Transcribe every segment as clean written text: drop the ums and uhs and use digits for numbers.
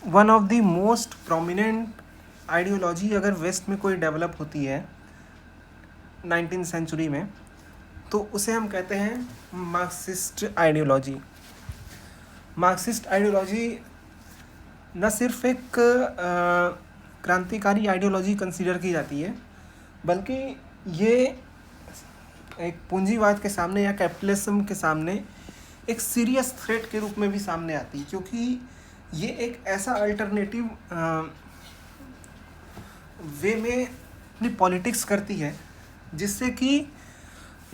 One of the most prominent ideology अगर waste में कोई डेवलप होती है 19th सेंचुरी में, तो उसे हम कहते हैं मार्क्सिस्ट आइडियोलॉजी। मार्क्सिस्ट आइडियोलॉजी न सिर्फ एक क्रांतिकारी आइडियोलॉजी कंसीडर की जाती है, बल्कि ये एक पूंजीवाद के सामने या कैपिटलिज्म के सामने एक सीरियस थ्रेट के रूप में भी सामने आती है, क्योंकि ये एक ऐसा अल्टरनेटिव वे में अपनी पॉलिटिक्स करती है जिससे कि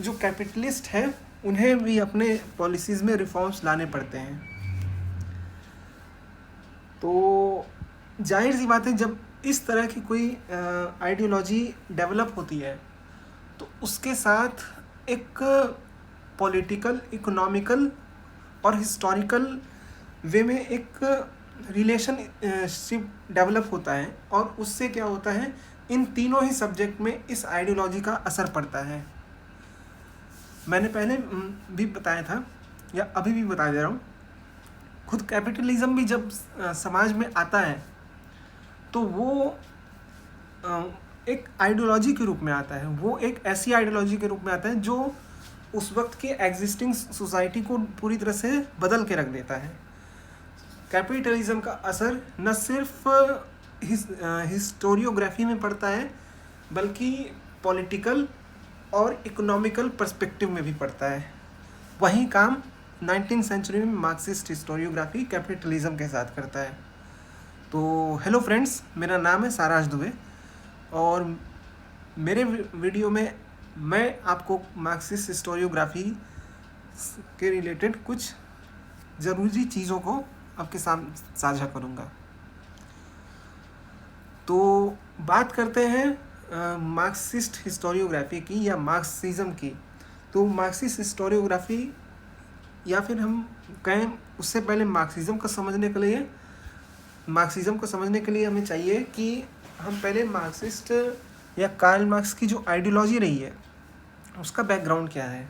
जो कैपिटलिस्ट हैं उन्हें भी अपने पॉलिसीज़ में रिफॉर्म्स लाने पड़ते हैं। तो जाहिर सी बात है, जब इस तरह की कोई आइडियोलॉजी डेवलप होती है तो उसके साथ एक पॉलिटिकल, इकोनॉमिकल और हिस्टोरिकल वे में एक रिलेशनशिप डेवलप होता है, और उससे क्या होता है, इन तीनों ही सब्जेक्ट में इस आइडियोलॉजी का असर पड़ता है। मैंने पहले भी बताया था या अभी भी बता दे रहा हूँ, खुद कैपिटलिज्म भी जब समाज में आता है तो वो एक आइडियोलॉजी के रूप में आता है। वो एक ऐसी आइडियोलॉजी के रूप में आता है जो उस वक्त के एग्जिस्टिंग सोसाइटी को पूरी तरह से बदल के रख देता है। कैपिटलिज्म का असर न सिर्फ हिस्टोरियोग्राफी में पड़ता है, बल्कि पॉलिटिकल और इकोनॉमिकल पर्सपेक्टिव में भी पड़ता है। वही काम 19th सेंचुरी में मार्क्सिस्ट हिस्टोरियोग्राफी कैपिटलिज्म के साथ करता है। तो हेलो फ्रेंड्स, मेरा नाम है सारांश दुबे, और मेरे वीडियो में मैं आपको मार्क्सिस्ट हिस्टोरियोग्राफी के रिलेटेड कुछ ज़रूरी चीज़ों को आपके सामने साझा करूँगा। तो बात करते हैं मार्क्सिस्ट हिस्टोरियोग्राफी की या मार्क्सिज्म की। तो मार्क्सिस्ट हिस्टोरियोग्राफी, या फिर हम कहें उससे पहले मार्क्सिज्म को समझने के लिए हमें चाहिए कि हम पहले मार्क्सिस्ट या कार्ल मार्क्स की जो आइडियोलॉजी रही है उसका बैकग्राउंड क्या है।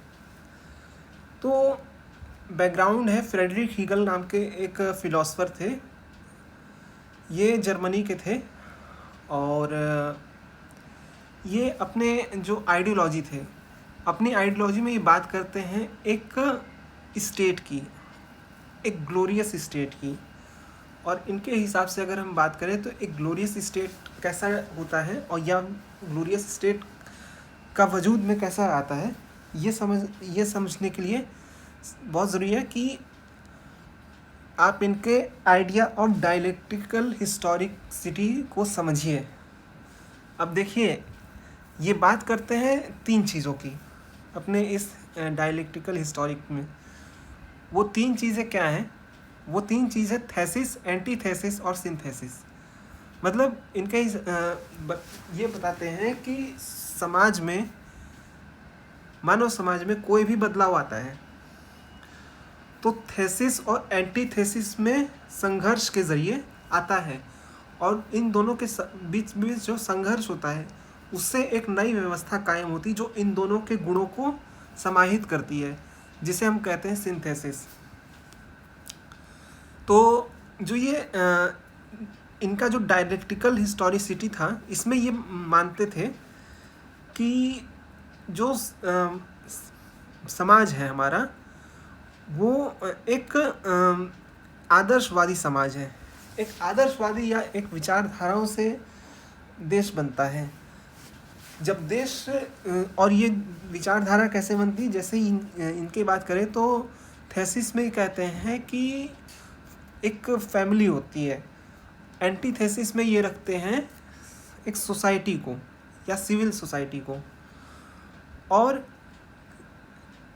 तो बैकग्राउंड है, फ्रेडरिक हीगल नाम के एक फिलोसफर थे, ये जर्मनी के थे, और ये अपने जो आइडियोलॉजी थे, अपनी आइडियोलॉजी में ये बात करते हैं एक स्टेट की, एक ग्लोरियस स्टेट की। और इनके हिसाब से अगर हम बात करें तो एक ग्लोरियस स्टेट कैसा होता है, और या ग्लोरियस स्टेट का वजूद में कैसा आता है, ये समझने के लिए बहुत ज़रूरी है कि आप इनके आइडिया ऑफ डायलेक्टिकल हिस्टोरिसिटी को समझिए। अब देखिए, ये बात करते हैं 3 चीज़ों की अपने इस डायलेक्टिकल हिस्टोरिक में। वो 3 चीज़ें क्या हैं? वो 3 चीज़ें थेसिस, एंटीथेसिस और सिंथेसिस। मतलब इनके ये बताते हैं कि समाज में, मानव समाज में कोई भी बदलाव आता है तो थेसिस और एंटीथेसिस में संघर्ष के ज़रिए आता है, और इन दोनों के बीच में जो संघर्ष होता है उससे एक नई व्यवस्था कायम होती जो इन दोनों के गुणों को समाहित करती है, जिसे हम कहते हैं सिंथेसिस। तो जो ये इनका जो डायलेक्टिकल हिस्टोरिसिटी था, इसमें ये मानते थे कि जो समाज है हमारा, वो एक आदर्शवादी समाज है। एक आदर्शवादी या एक विचारधाराओं से देश बनता है। जब देश, और ये विचारधारा कैसे बनती, जैसे इनकी बात करें तो थेसिस में कहते हैं कि एक फैमिली होती है, एंटीथेसिस में ये रखते हैं एक सोसाइटी को या सिविल सोसाइटी को, और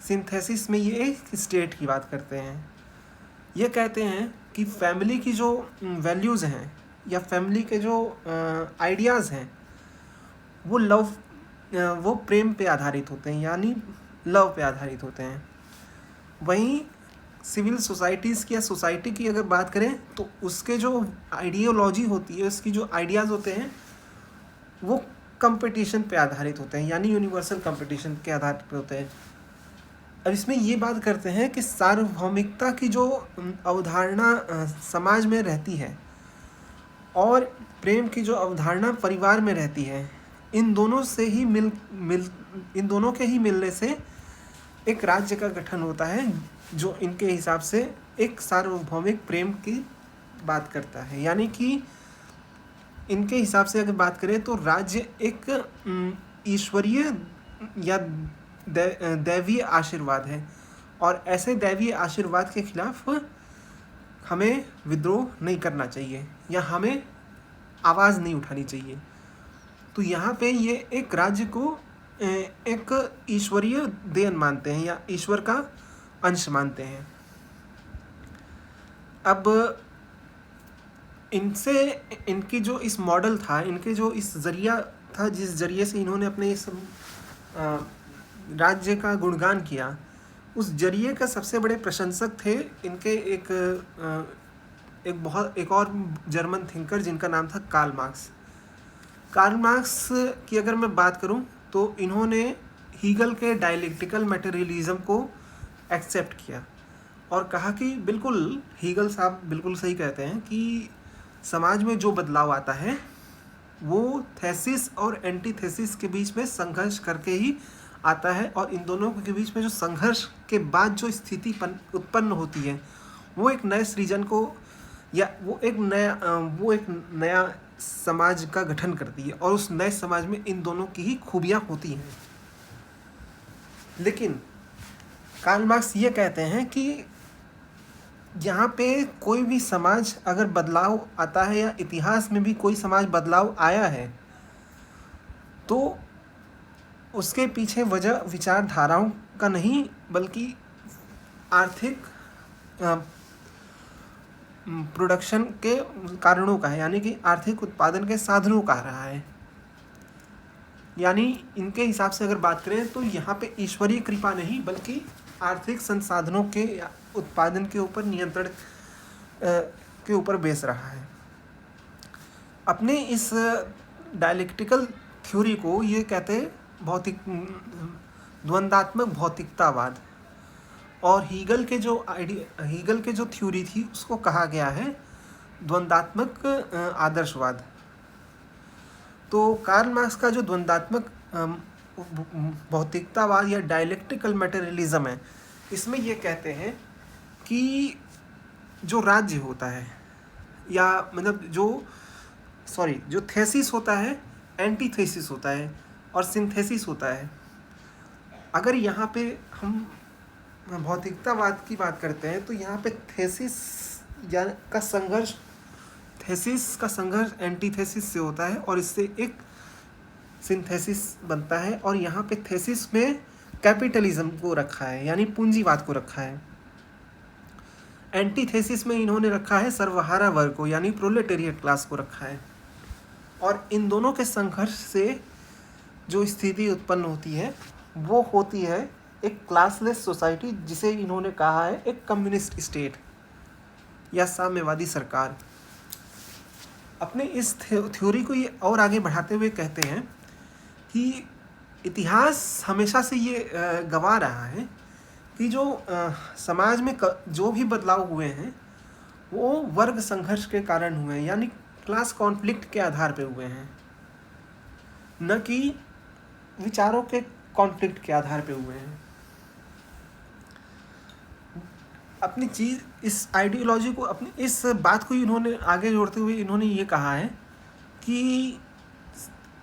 सिंथेसिस में ये एक स्टेट की बात करते हैं। ये कहते हैं कि फैमिली की जो वैल्यूज़ हैं या फैमिली के जो आइडियाज़ हैं वो प्रेम पे आधारित होते हैं, यानी लव पे आधारित होते हैं। वहीं सिविल सोसाइटीज़ की या सोसाइटी की अगर बात करें तो उसके जो आइडियोलॉजी होती है, उसकी जो आइडियाज़ होते हैं वो कंपटीशन पे आधारित होते हैं, यानी यूनिवर्सल कंपटीशन के आधार पे होते हैं। अब इसमें ये बात करते हैं कि सार्वभौमिकता की जो अवधारणा समाज में रहती है, और प्रेम की जो अवधारणा परिवार में रहती है, इन दोनों से ही इन दोनों के ही मिलने से एक राज्य का गठन होता है, जो इनके हिसाब से एक सार्वभौमिक प्रेम की बात करता है। यानी कि इनके हिसाब से अगर बात करें तो राज्य एक ईश्वरीय या दैवीय आशीर्वाद है, और ऐसे दैवीय आशीर्वाद के खिलाफ हमें विद्रोह नहीं करना चाहिए या हमें आवाज़ नहीं उठानी चाहिए। तो यहाँ पे ये एक राज्य को एक ईश्वरीय देन मानते हैं या ईश्वर का अंश मानते हैं। अब इनकी जो इस मॉडल था, इनके जो इस जरिया था, जिस जरिए से इन्होंने अपने इस राज्य का गुणगान किया, उस जरिए का सबसे बड़े प्रशंसक थे इनके एक और जर्मन थिंकर जिनका नाम था कार्ल मार्क्स। कार्ल मार्क्स की अगर मैं बात करूं तो इन्होंने हीगल के डायलेक्टिकल मटेरियलिज्म को एक्सेप्ट किया और कहा कि बिल्कुल हीगल साहब बिल्कुल सही कहते हैं कि समाज में जो बदलाव आता है वो थेसिस और एंटीथेसिस के बीच में संघर्ष करके ही आता है, और इन दोनों के बीच में जो संघर्ष के बाद जो स्थिति उत्पन्न होती है वो एक नए सृजन को या वो एक नया समाज का गठन करती है, और उस नए समाज में इन दोनों की ही खूबियाँ होती हैं। लेकिन कार्ल मार्क्स ये कहते हैं कि यहाँ पे कोई भी समाज अगर बदलाव आता है या इतिहास में भी कोई समाज बदलाव आया है तो उसके पीछे वजह विचारधाराओं का नहीं बल्कि आर्थिक प्रोडक्शन के कारणों का है, यानी कि आर्थिक उत्पादन के साधनों का रहा है। यानी इनके हिसाब से अगर बात करें तो यहाँ पे ईश्वरीय कृपा नहीं बल्कि आर्थिक संसाधनों के उत्पादन के ऊपर नियंत्रण के ऊपर बेस रहा है। अपने इस डायलेक्टिकल थ्योरी को ये कहते हैं द्वंद्वात्मक भौतिकतावाद, और हीगल के जो थ्योरी थी उसको कहा गया है द्वंद्वात्मक आदर्शवाद। तो कार्ल मार्क्स का जो द्वंद्वात्मक भौतिकतावाद या डायलेक्टिकल मटेरियलिज्म है, इसमें ये कहते हैं कि जो राज्य होता है या मतलब जो थेसिस होता है, एंटीथेसिस होता है और सिंथेसिस होता है। अगर यहाँ पे हम भौतिकतावाद की बात करते हैं तो यहाँ पे थेसिस का संघर्ष एंटीथेसिस से होता है और इससे एक सिंथेसिस बनता है, और यहाँ पे थेसिस में कैपिटलिज्म को रखा है यानी पूंजीवाद को रखा है। एंटीथेसिस में इन्होंने रखा है सर्वहारा वर्ग को यानी प्रोलेटेरिएट क्लास को रखा है, और इन दोनों के संघर्ष से जो स्थिति उत्पन्न होती है वो होती है एक क्लासलेस सोसाइटी, जिसे इन्होंने कहा है एक कम्युनिस्ट स्टेट या साम्यवादी सरकार। अपने इस थ्योरी को ये और आगे बढ़ाते हुए कहते हैं कि इतिहास हमेशा से ये गवाह रहा है कि जो समाज में जो भी बदलाव हुए हैं वो वर्ग संघर्ष के कारण हुए हैं, यानी क्लास कॉन्फ्लिक्ट के आधार पे हुए हैं, न कि विचारों के कॉन्फ्लिक्ट के आधार पे हुए हैं। अपनी इस आइडियोलॉजी को, अपनी इस बात को इन्होंने आगे जोड़ते हुए इन्होंने ये कहा है कि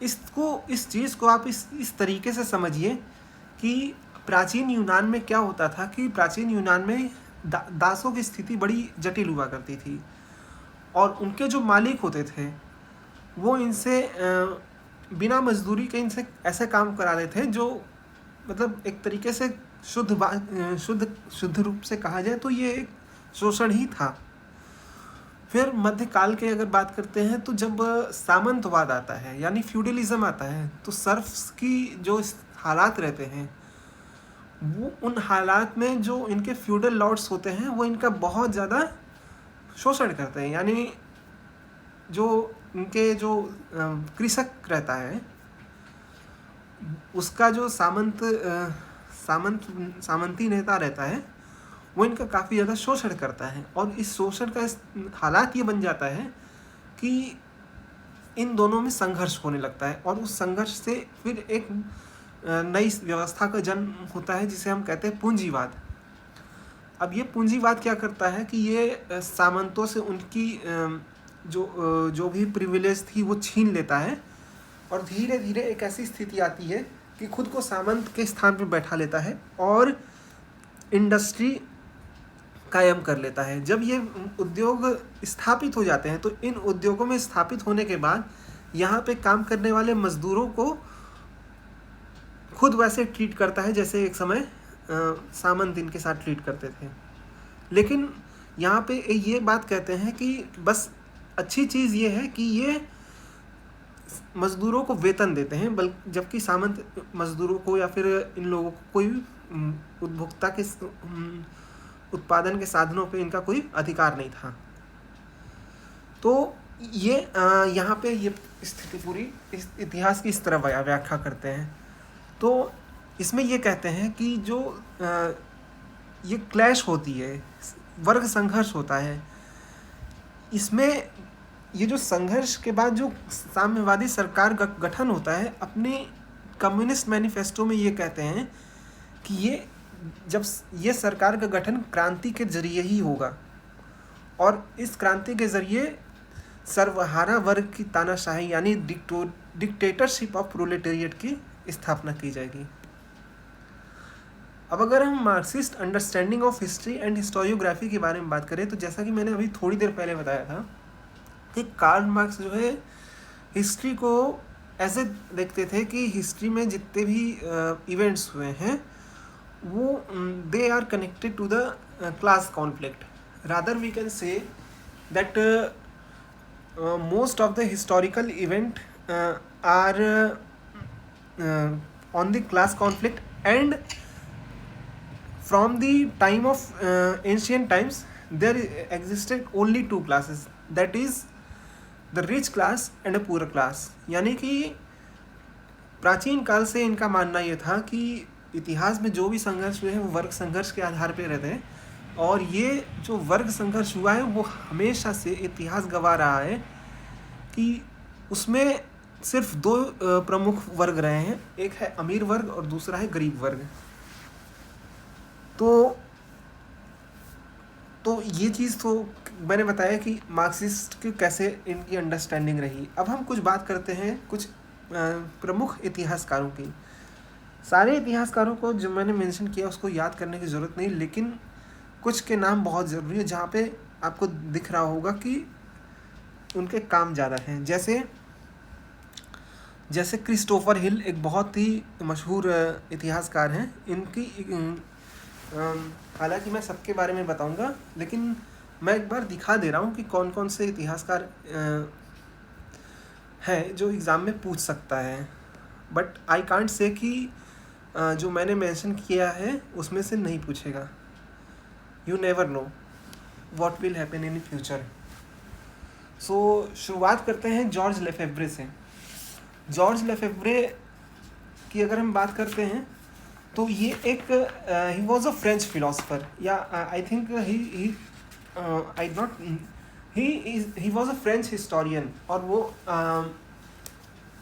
इस चीज़ को आप इस तरीके से समझिए कि प्राचीन यूनान में क्या होता था कि प्राचीन यूनान में दासों की स्थिति बड़ी जटिल हुआ करती थी, और उनके जो मालिक होते थे वो इनसे बिना मजदूरी के इनसे ऐसे काम कराते थे जो मतलब एक तरीके से शुद्ध रूप से कहा जाए तो ये एक शोषण ही था। फिर मध्यकाल के अगर बात करते हैं तो जब सामंतवाद आता है यानी फ्यूडलिज्म आता है तो सर्फ्स की जो हालात रहते हैं वो उन हालात में जो इनके फ्यूडल लॉर्ड्स होते हैं वो इनका बहुत ज़्यादा शोषण करते हैं, यानी जो इनके जो कृषक रहता है उसका जो सामंती नेता रहता है वो इनका काफ़ी ज़्यादा शोषण करता है, और इस शोषण का हालात ये बन जाता है कि इन दोनों में संघर्ष होने लगता है और उस संघर्ष से फिर एक नई व्यवस्था का जन्म होता है जिसे हम कहते हैं पूंजीवाद। अब ये पूंजीवाद क्या करता है कि ये सामंतों से उनकी जो भी प्रिविलेज थी वो छीन लेता है और धीरे धीरे एक ऐसी स्थिति आती है कि खुद को सामंत के स्थान पर बैठा लेता है और इंडस्ट्री कायम कर लेता है। जब ये उद्योग स्थापित हो जाते हैं तो इन उद्योगों में स्थापित होने के बाद यहाँ पे काम करने वाले मजदूरों को खुद वैसे ट्रीट करता है जैसे एक समय सामंत इनके साथ ट्रीट करते थे। लेकिन यहाँ पे ये बात कहते हैं कि बस अच्छी चीज़ ये है कि ये मज़दूरों को वेतन देते हैं, बल्कि जबकि सामंत मज़दूरों को या फिर इन लोगों को कोई उपभोक्ता के उत्पादन के साधनों पे इनका कोई अधिकार नहीं था। तो ये यहाँ पे ये स्थिति पूरी इस इतिहास की इस तरह व्याख्या करते हैं। तो इसमें ये कहते हैं कि जो ये क्लैश होती है, वर्ग संघर्ष होता है, इसमें ये जो संघर्ष के बाद जो साम्यवादी सरकार का गठन होता है, अपने कम्युनिस्ट मैनिफेस्टो में ये कहते हैं कि ये जब ये सरकार का गठन क्रांति के जरिए ही होगा और इस क्रांति के जरिए सर्वहारा वर्ग की तानाशाही यानी डिक्टेटरशिप ऑफ प्रोलेटेरिएट की स्थापना की जाएगी। अब अगर हम Marxist understanding of history and historiography के बारे में बात करें तो जैसा कि मैंने अभी थोड़ी देर पहले बताया था कि कार्ल मार्क्स जो है हिस्ट्री को ऐसे देखते थे कि हिस्ट्री में जितने भी इवेंट्स हुए हैं वो they are connected to the class conflict. Rather we can say that most of the historical event are on the class conflict, and from the time of ancient times there existed only two classes, that is the rich class and a poor class। यानी कि प्राचीन काल से इनका मानना ये था कि इतिहास में जो भी संघर्ष हुए हैं वो वर्ग संघर्ष के आधार पर रहते हैं और ये जो वर्ग संघर्ष हुआ है वो हमेशा से इतिहास गवा रहा है कि उसमें सिर्फ दो प्रमुख वर्ग रहे हैं, एक है अमीर वर्ग और दूसरा है गरीब वर्ग। तो ये चीज़ तो मैंने बताया कि मार्क्सिस्ट की कैसे इनकी अंडरस्टैंडिंग रही। अब हम कुछ बात करते हैं कुछ प्रमुख इतिहासकारों की। सारे इतिहासकारों को जो मैंने मेंशन किया उसको याद करने की ज़रूरत नहीं, लेकिन कुछ के नाम बहुत ज़रूरी है जहाँ पे आपको दिख रहा होगा कि उनके काम ज़्यादा हैं। जैसे क्रिस्टोफर हिल एक बहुत ही मशहूर इतिहासकार हैं। इनकी हालांकि मैं सबके बारे में बताऊंगा, लेकिन मैं एक बार दिखा दे रहा हूँ कि कौन कौन से इतिहासकार हैं जो एग्ज़ाम में पूछ सकता है। बट आई कांट से कि जो मैंने मेंशन किया है उसमें से नहीं पूछेगा। You never know what will happen in the future। So शुरुआत करते हैं जॉर्ज लेफेब्रे से। जॉर्ज लेफेब्रे की अगर हम बात करते हैं तो ये एक he was a French philosopher, या I think he was a French historian, और वो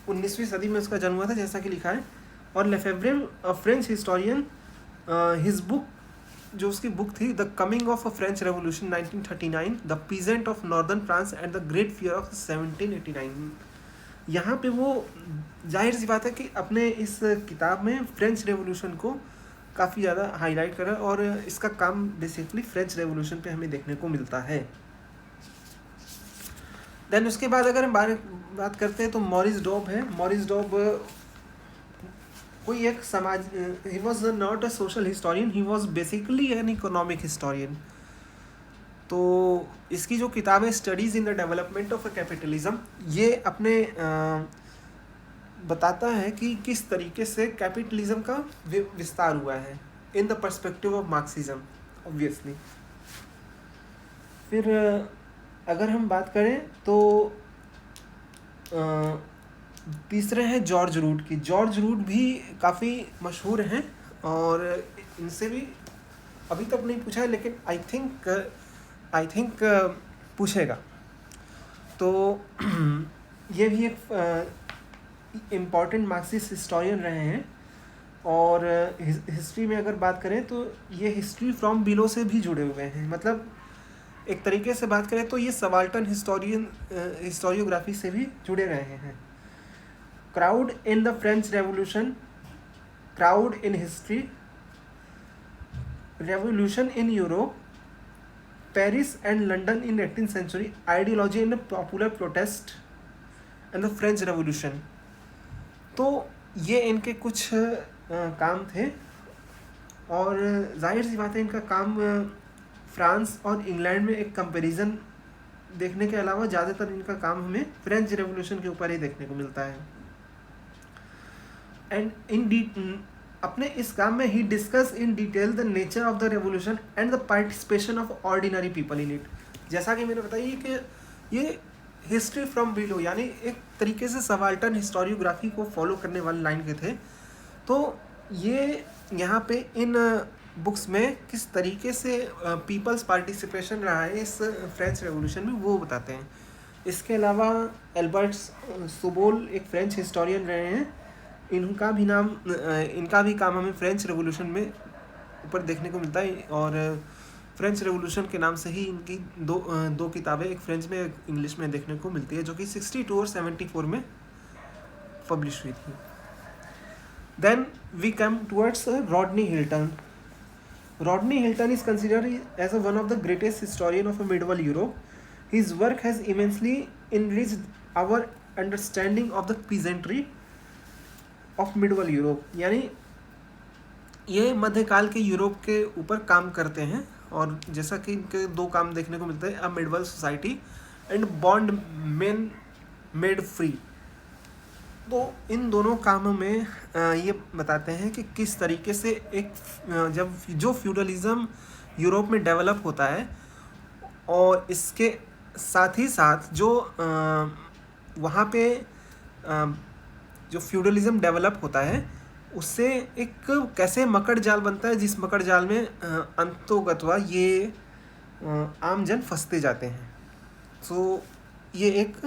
19वीं सदी में उसका जन्म हुआ था जैसा कि लिखा है। और लेफेब्रे अ फ्रेंच हिस्टोरियन, हिज बुक जो उसकी बुक थी the coming of a French revolution 1939, the peasant of northern France and the great fear of 1789। यहाँ पे वो जाहिर सी बात है कि अपने इस किताब में फ्रेंच रेवोल्यूशन को काफ़ी ज़्यादा हाईलाइट करा और इसका काम बेसिकली फ्रेंच रेवोल्यूशन पे हमें देखने को मिलता है। देन उसके बाद अगर हम बात करते हैं तो मॉरिस डॉब है। मॉरिस डॉब कोई एक समाज, he was not a social historian, he was basically an economic historian. तो इसकी जो किताब है studies in the development of a capitalism, ये अपने बताता है कि किस तरीके से कैपिटलिज्म का विस्तार हुआ है in the perspective of Marxism obviously. फिर अगर हम बात करें तो तीसरे हैं जॉर्ज रूट की। जॉर्ज रूट भी काफ़ी मशहूर हैं और इनसे भी अभी तक नहीं पूछा है, लेकिन आई थिंक पूछेगा। तो ये भी एक इम्पॉर्टेंट मार्क्सिस्ट हिस्टोरियन रहे हैं। और हिस्ट्री में अगर बात करें तो ये हिस्ट्री फ्रॉम बिलो से भी जुड़े हुए हैं। मतलब एक तरीके से बात करें तो ये सबाल्टर्न हिस्टोरियोग्राफी से भी जुड़े रहे हैं। Crowd in the French revolution, crowd in history, revolution in Europe, Paris and London in 18th century, ideology in popular protest and the French revolution. तो ये इनके कुछ काम थे। और जाहिर सी बात है इनका काम फ्रांस और इंग्लैंड में एक कंपैरिजन देखने के अलावा ज़्यादातर इनका काम हमें फ्रेंच रेवोल्यूशन के ऊपर ही देखने को मिलता है। एंड अपने इस काम में he discuss in detail the nature of the revolution and the participation of ordinary people in it. जैसा कि मैंने बताया कि ये हिस्ट्री फ्रॉम बिलो यानी एक तरीके से सबाल्टर्न हिस्टोरियोग्राफी को फॉलो करने वाले लाइन के थे। तो ये यहाँ पे इन बुक्स में किस तरीके से पीपल्स पार्टिसिपेशन रहा है इस फ्रेंच रेवोल्यूशन में वो बताते हैं। इसके अलावा एल्बर्ट सुबोल एक फ्रेंच हिस्टोरियन रहे हैं। इनका भी काम हमें फ्रेंच रेवोल्यूशन में ऊपर देखने को मिलता है। और फ्रेंच रेवोल्यूशन के नाम से ही इनकी दो किताबें, एक फ्रेंच में एक इंग्लिश में देखने को मिलती है, जो कि 62 और 74 में पब्लिश हुई थी। Then we come towards Rodney Hilton. Rodney Hilton is considered as one of the greatest historian of medieval Europe. His work has immensely enriched our understanding of the peasantry of medieval Europe. यानी ये मध्यकाल के Europe के ऊपर काम करते हैं। और जैसा कि इनके दो काम देखने को मिलते हैं, अ medieval society and bond main made free. तो इन दोनों कामों में ये बताते हैं कि किस तरीके से एक जब जो फ्यूडलिज्म यूरोप में डेवलप होता है और इसके साथ ही साथ जो वहाँ पे जो फ्यूडलिज्म डेवलप होता है उससे एक कैसे मकड़ जाल बनता है, जिस मकड़ जाल में अंतोगत्वा ये आम जन फंसते जाते हैं। सो ये एक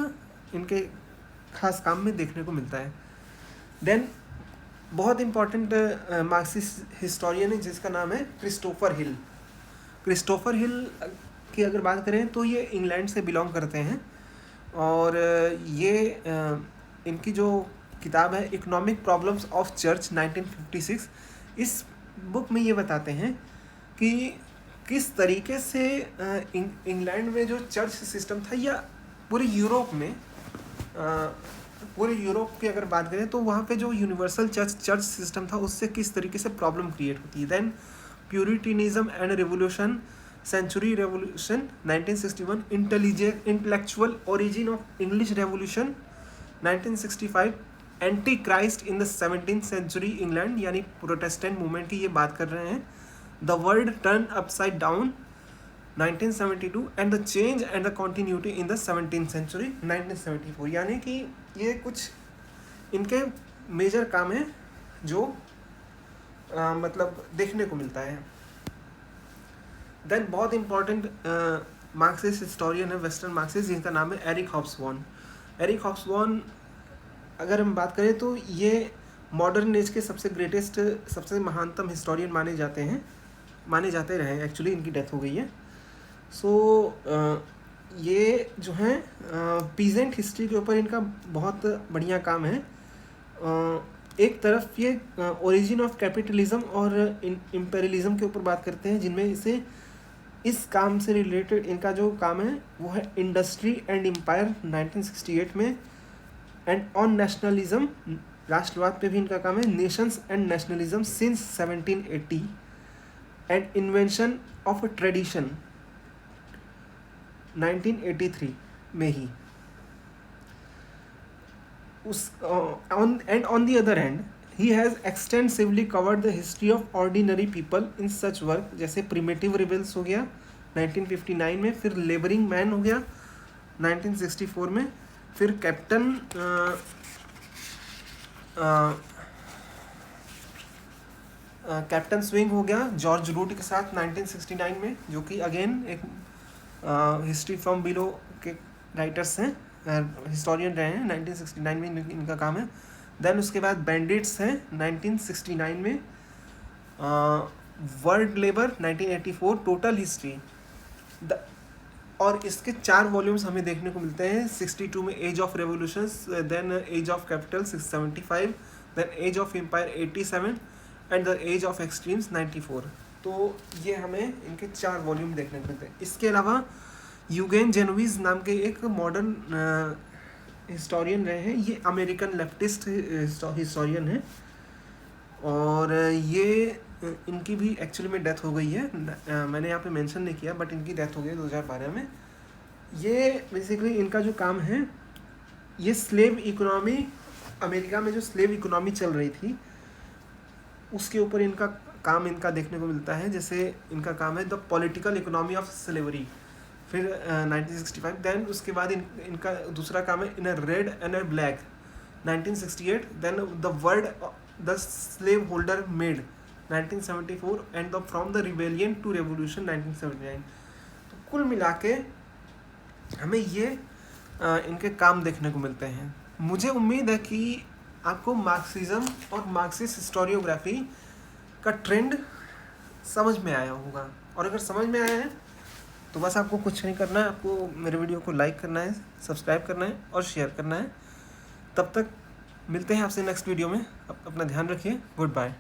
इनके खास काम में देखने को मिलता है। देन बहुत इम्पॉर्टेंट मार्क्सिस्ट हिस्टोरियन है जिसका नाम है क्रिस्टोफर हिल। क्रिस्टोफर हिल की अगर बात करें तो ये इंग्लैंड से बिलोंग करते हैं। और ये इनकी जो किताब है इकोनॉमिक प्रॉब्लम्स ऑफ चर्च 1956, इस बुक में ये बताते हैं कि किस तरीके से इंग्लैंड में जो चर्च सिस्टम था या पूरे यूरोप में पूरे यूरोप की अगर बात करें तो वहाँ पे जो यूनिवर्सल चर्च सिस्टम था उससे किस तरीके से प्रॉब्लम क्रिएट होती है। Then puritanism and revolution, century revolution 1961, intellectual origin of English revolution 1965, anti Christ in the 17th century England यानी प्रोटेस्टेंट मूवमेंट की ये बात कर रहे हैं। The world turn upside down 1972 and the change and the continuity in the 17th century 1974। यानी कि ये कुछ इनके मेजर काम हैं जो मतलब देखने को मिलता है। देन बहुत इम्पॉर्टेंट मार्क्सिस्ट हिस्टोरियन है वेस्टर्न मार्क्सिस्ट जिनका नाम है एरिक हॉब्सबॉर्न। एरिक हॉब्सबॉर्न अगर हम बात करें तो ये मॉडर्न एज के सबसे ग्रेटेस्ट सबसे महानतम हिस्टोरियन माने जाते रहे। एक्चुअली इनकी डेथ हो गई है। सो ये जो है पीजेंट हिस्ट्री के ऊपर इनका बहुत बढ़िया काम है। एक तरफ ये ओरिजिन ऑफ कैपिटलिज्म और इम्पेरियलिज्म के ऊपर बात करते हैं, जिनमें इसे इस काम से रिलेटेड इनका जो काम है वो है इंडस्ट्री एंड एम्पायर 1968 में। एंड ऑन नेशनलिज्म, राष्ट्रवाद पे भी इनका काम है, Nations and nationalism since 1780 and invention of a tradition 1983 में ही। On the other hand, he has extensively covered the history of ordinary people in such work जैसे primitive rebels हो गया 1959 में, फिर laboring man हो गया 1964 में, फिर कैप्टन स्विंग हो गया जॉर्ज रूट के साथ 1969 में, जो कि अगेन एक हिस्ट्री फ्रॉम बिलो के राइटर्स हैं हिस्टोरियन रहे हैं, 1969 में इनका काम है। देन उसके बाद बैंडिट्स हैं 1969 में, वर्ल्ड लेबर 1984, टोटल हिस्ट्री और इसके 4 वॉल्यूम्स हमें देखने को मिलते हैं। 62 में age of revolutions, then age of capital 675, then age of empire 87 and the age of extremes 94। तो ये हमें इनके 4 वॉल्यूम देखने को मिलते हैं। इसके अलावा यूगेन जेनोवीज नाम के एक मॉडर्न हिस्टोरियन रहे हैं, ये अमेरिकन लेफ्टिस्ट हिस्टोरियन है और ये इनकी भी एक्चुअली में डेथ हो गई है। मैंने यहाँ पे मेंशन नहीं किया बट इनकी डेथ हो गई 2012 में। ये बेसिकली इनका जो काम है, ये स्लेव इकोनॉमी, अमेरिका में जो स्लेव इकोनॉमी चल रही थी उसके ऊपर इनका काम देखने को मिलता है। जैसे इनका काम है the political economy of slavery, फिर 1965। देन उसके बाद इनका दूसरा काम है in a red and a black 1968। Then the word the slave holder made 1974 and the from the rebellion to revolution 1979। तो कुल मिला के हमें ये इनके काम देखने को मिलते हैं। मुझे उम्मीद है कि आपको मार्क्सिज्म और मार्क्सिस्ट हिस्टोरियोग्राफी का ट्रेंड समझ में आया होगा, और अगर समझ में आया है तो बस आपको कुछ नहीं करना है, आपको मेरे वीडियो को लाइक करना है, सब्सक्राइब करना है और शेयर करना है। तब तक मिलते हैं आपसे नेक्स्ट वीडियो में। अपना ध्यान रखिए। Good bye.